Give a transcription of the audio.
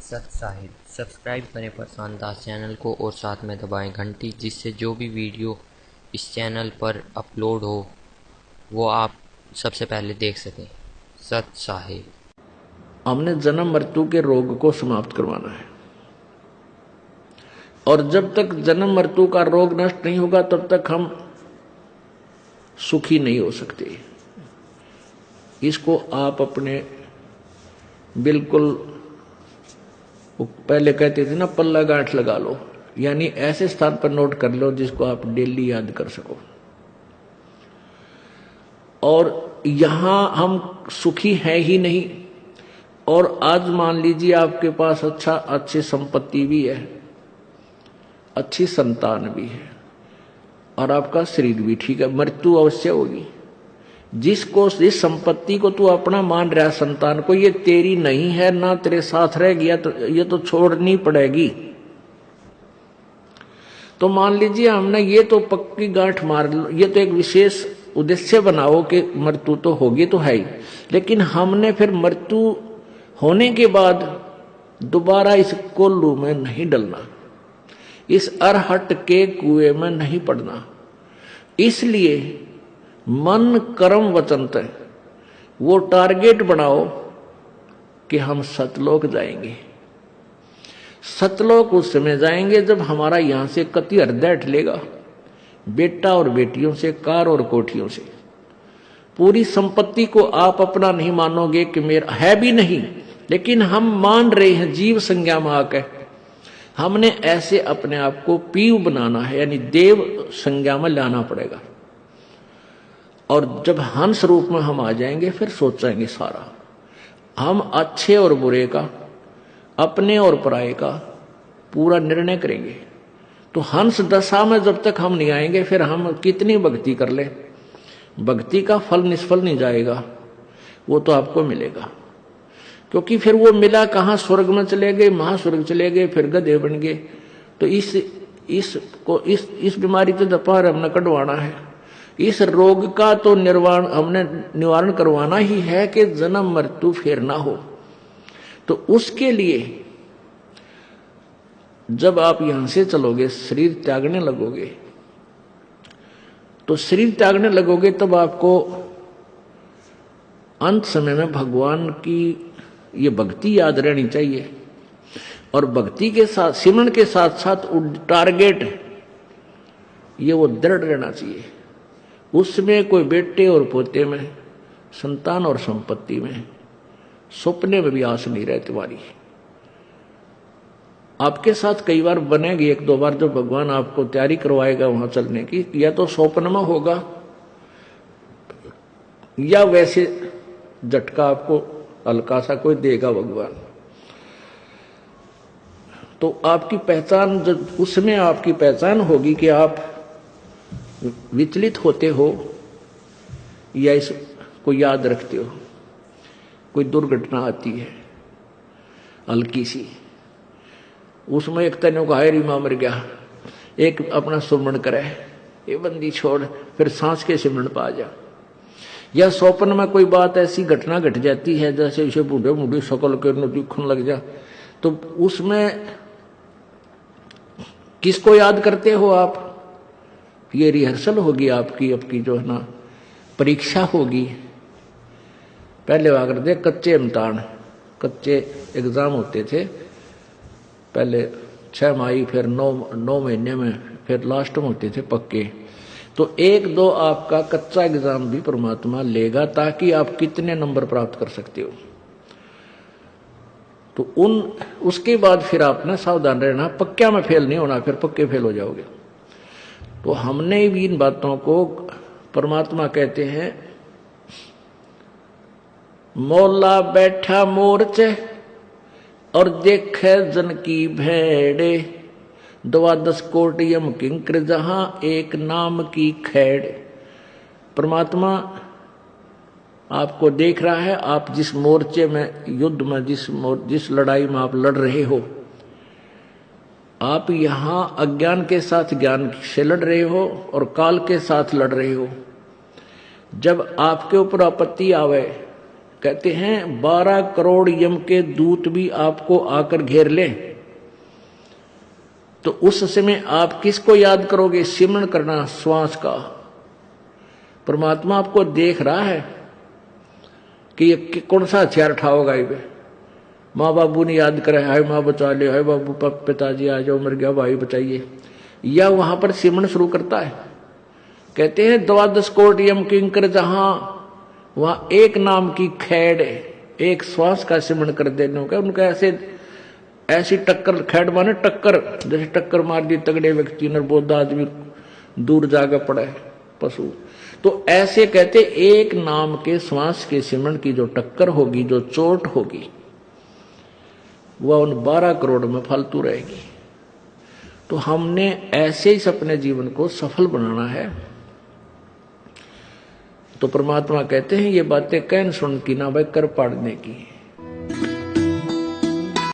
सत साहिब सब्सक्राइब करें प्रशांत दास चैनल को और साथ में दबाएं घंटी, जिससे जो भी वीडियो इस चैनल पर अपलोड हो वो आप सबसे पहले देख सकें। सत साहिब। हमने जन्म मृत्यु के रोग को समाप्त करवाना है, और जब तक जन्म मृत्यु का रोग नष्ट नहीं होगा तब तक हम सुखी नहीं हो सकते। इसको आप अपने बिल्कुल, पहले कहते थे ना, पल्ला गांठ लगा लो, यानी ऐसे स्थान पर नोट कर लो जिसको आप डेली याद कर सको। और यहां हम सुखी हैं ही नहीं, और आज मान लीजिए आपके पास अच्छी संपत्ति भी है, अच्छी संतान भी है, और आपका शरीर भी ठीक है, मृत्यु अवश्य होगी। जिसको इस संपत्ति को तू अपना मान रहा, संतान को, ये तेरी नहीं है, ना तेरे साथ रह गया, तो ये तो छोड़नी पड़ेगी। तो मान लीजिए हमने ये तो पक्की गांठ मार लो, ये तो एक विशेष उद्देश्य बनाओ कि मृत्यु तो होगी तो है ही, लेकिन हमने फिर मृत्यु होने के बाद दोबारा इस कोल्लू में नहीं डलना, इस अरहट के कुएं में नहीं पड़ना। इसलिए मन कर्म वचन तय वो टारगेट बनाओ कि हम सतलोक जाएंगे। सतलोक उस समय जाएंगे जब हमारा यहां से कति हृदय ठलेगा, बेटा और बेटियों से, कार और कोठियों से। पूरी संपत्ति को आप अपना नहीं मानोगे कि मेरा है भी नहीं, लेकिन हम मान रहे हैं जीव संज्ञा में आकर। हमने ऐसे अपने आप को पीव बनाना है, यानी देव संज्ञा में लाना पड़ेगा। और जब हंस रूप में हम आ जाएंगे फिर सोचेंगे सारा, हम अच्छे और बुरे का, अपने और पराये का पूरा निर्णय करेंगे। तो हंस दशा में जब तक हम नहीं आएंगे फिर हम कितनी भक्ति कर ले, भक्ति का फल निष्फल नहीं जाएगा, वो तो आपको मिलेगा। क्योंकि फिर वो मिला कहाँ, स्वर्ग में चले गए, महास्वर्ग चले गए, फिर गधे बन गए। तो इस बीमारी से दपार हमने कटवाना है। इस रोग का तो हमने निवारण करवाना ही है कि जन्म मृत्यु फिर ना हो। तो उसके लिए जब आप यहां से चलोगे, शरीर त्यागने लगोगे, तो शरीर त्यागने लगोगे तब आपको अंत समय में भगवान की ये भक्ति याद रहनी चाहिए। और भक्ति के साथ, सिमरन के साथ साथ टारगेट ये वो दृढ़ रहना चाहिए। उसमें कोई बेटे और पोते में, संतान और संपत्ति में, सपने में भी आस नहीं रहे तुम्हारी। आपके साथ कई बार बनेगी, एक दो बार, जो भगवान आपको तैयारी करवाएगा वहां चलने की, या तो स्वप्न में होगा या वैसे झटका आपको हल्का सा कोई देगा भगवान। तो आपकी पहचान, जब उसमें आपकी पहचान होगी कि आप विचलित होते हो या इसको याद रखते हो। कोई दुर्घटना आती है हल्की सी, उसमें एक तने को हायरी मां मर गया, एक अपना सुमरण करे, ये बंदी छोड़, फिर सांस के सिमरण पा जा। या स्वप्न में कोई बात ऐसी घटना घट जाती है, जैसे इसे बूढ़े बूढ़ी शकल के दिखने लग जा, तो उसमें किसको याद करते हो आप? ये रिहर्सल होगी आपकी जो है ना, परीक्षा होगी। पहले हुआ करते कच्चे इम्तिहान, कच्चे एग्जाम होते थे पहले 6 माही, फिर 9 महीने में, फिर लास्ट में होते थे पक्के। तो 1-2 आपका कच्चा एग्जाम भी परमात्मा लेगा, ताकि आप कितने नंबर प्राप्त कर सकते हो। तो उसके बाद फिर आपने सावधान रहना, पक्का में फेल नहीं होना, फिर पक्के फेल हो जाओगे। तो हमने भी इन बातों को, परमात्मा कहते हैं, मौला बैठा मोर्चे और देखे जन की भेड़े, 12 कोट यम किंकर जहां एक नाम की खैड़। परमात्मा आपको देख रहा है, आप जिस मोर्चे में, युद्ध में, जिस लड़ाई में आप लड़ रहे हो, आप यहां अज्ञान के साथ ज्ञान से लड़ रहे हो और काल के साथ लड़ रहे हो। जब आपके ऊपर आपत्ति आवे, कहते हैं 12 करोड़ यम के दूत भी आपको आकर घेर लें तो उस समय आप किसको याद करोगे? सिमरण करना श्वास का। परमात्मा आपको देख रहा है कि ये कौन सा हथियार उठाओगा। ये माँ बाबू ने याद करे, हाय माँ बचा ले, हाय बाबू पिताजी आ जाओ, मर गया भाई बचाइए, या वहां पर सिमरण शुरू करता है। कहते हैं 12 करोड़ यम किंकर जहां, वहां एक नाम की खैड़, एक श्वास का सिमरण कर देने का उनका ऐसी टक्कर, खैड़ माने टक्कर, जैसे टक्कर मार दी तगड़े व्यक्ति ने, बोध आदमी दूर जाकर पड़ा है पशु, तो ऐसे कहते एक नाम के श्वास के सिमरण की जो टक्कर होगी, जो चोट होगी, वह उन 12 करोड़ में फालतू रहेगी। तो हमने ऐसे ही अपने जीवन को सफल बनाना है। तो परमात्मा कहते हैं ये बातें कहन सुन की ना भाई कर पाड़ने की।